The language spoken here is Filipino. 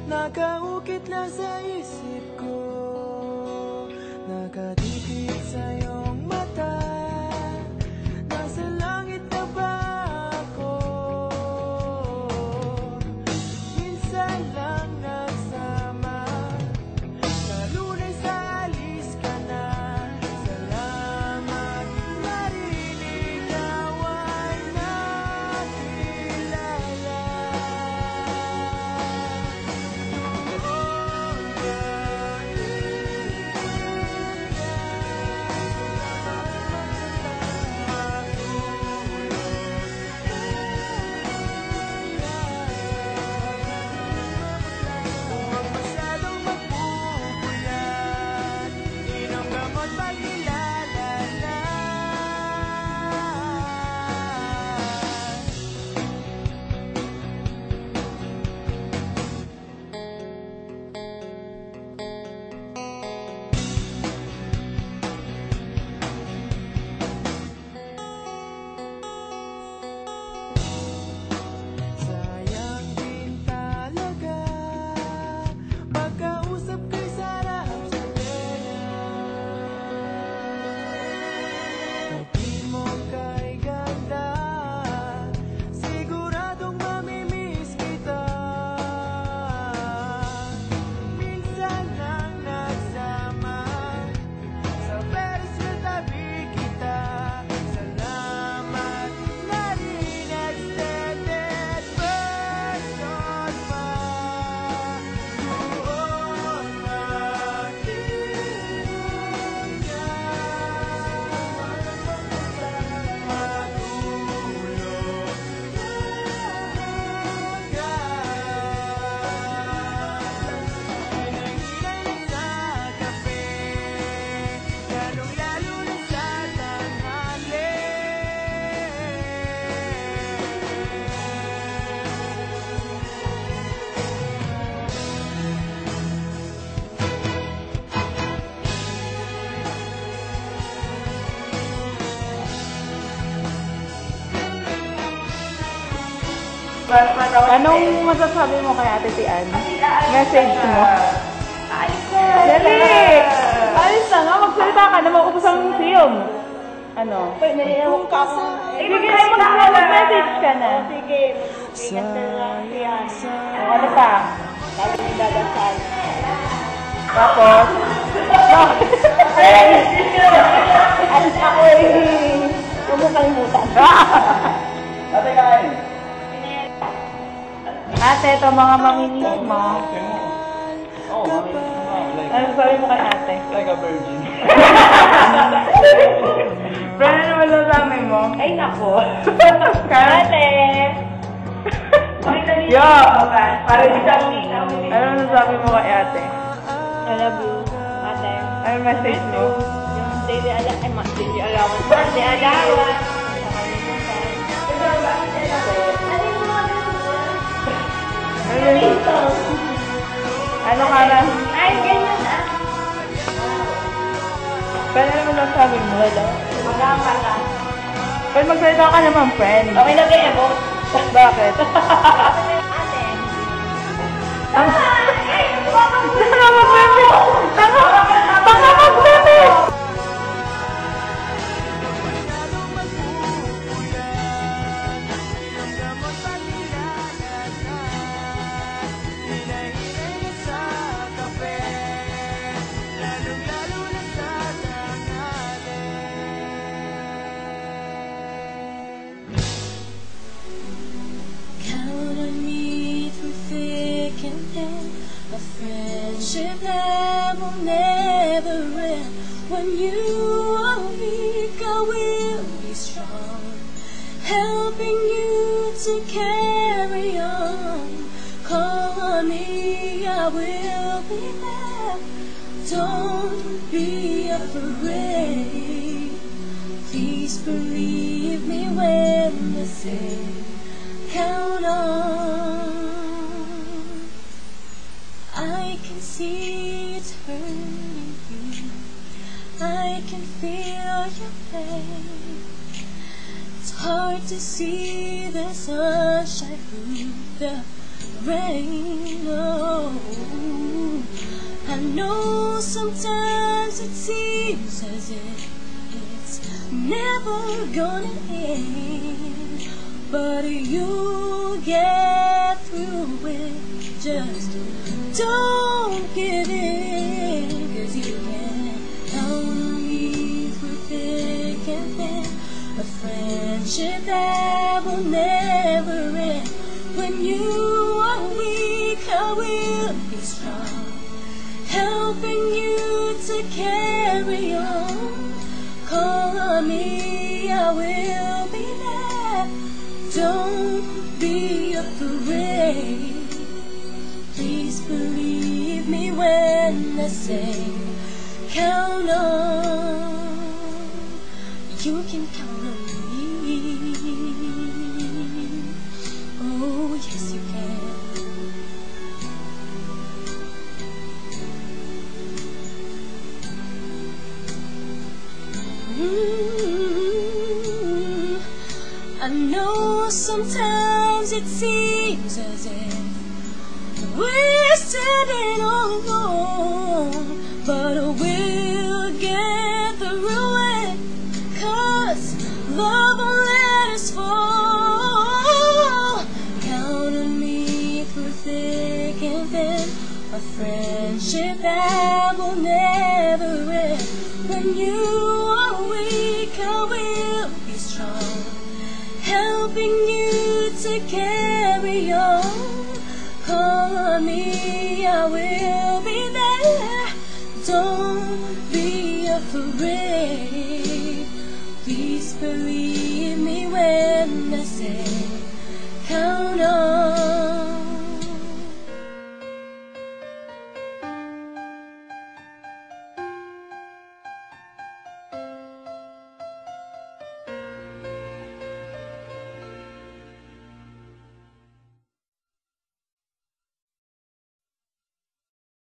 nakaukit lang sa isip ko, nakadikit sa iyong mata. Nasa langit na ba ako? Minsan lang nagsama, lalo na sa alis ka na. Salamat naliligawan na kilala. Huwag masyadong magbubuyan, inom gamot pag-ilalalan. Sayang din talaga pagkausap kay sarap sa tenga. Pati mo kay ganda, siguradong mamimiss kita. Minsan lang nagsama, sa Ferris wheel tabi kita. Salamat na rin extended version pa. Doon Hinay-hinay sa kape, lalong-lalo na sa tanghali. Anong masasabi mo kay Ate Tian? Message mo. Dali! Alis na nga, magsalita ka na maubos ang film. Ano? Naiiyak ka ako. Sige, mag-message ka na. Sige, mag-ingat na lang yan. Ano pa? Lalo yung dadasal. Tapos? At ako huwag mo kalimutan. Ate kain. Ate, ito mga mamimiss mo. Oo, Ano sabi mo kay ate? like a virgin. Pero ano masasabi mo? Ay, nako. Ate! Yo! Para di sa Ano masasabi mo kay ate? I love you, ate. Ano message mo? Yung daily allowance. Daily allowance. Birthday allowance. Ano ka na? Ay, ganyan ah. Pero ano masasabi mo? Magama ka. Pero magsalita ka naman, friend. Okay na kayo mo? Bakit? Ate. Tanga mag-meme! Tanga mag-meme! Masyadong magbubuyan, inom gamot pag-ilalalan. Hinay-hinay na sa kape, lalong-lalo na sa tanghali. Count on me through thick and thin, a friendship that will never end. When you are weak, I will be strong, helping you to carry on. Call on me, I will be there. Don't be afraid. Please believe me when I say, count on. I can see it's hurting you. I can feel your pain. It's hard to see the sunshine through the rain. Oh. sometimes it seems as if it's never gonna end, but you'll get through it. Just don't give in, 'cause you can count on me through thick and thin. A friendship that will never end. When you are weak, I will be strong, helping you to carry on. Call on me, I will be there. Don't be afraid. Please believe me when I say, count on. You can count on me. Oh, yes, you can. I know sometimes it seems as if we're standing all alone, but we'll get through it, 'cause love won't let us fall. Count on me through thick and thin, a friendship that will never end. When you are weak, I will be strong, helping you to carry on. Call on me, I will be there. Don't be afraid. Please believe me when I say, count on.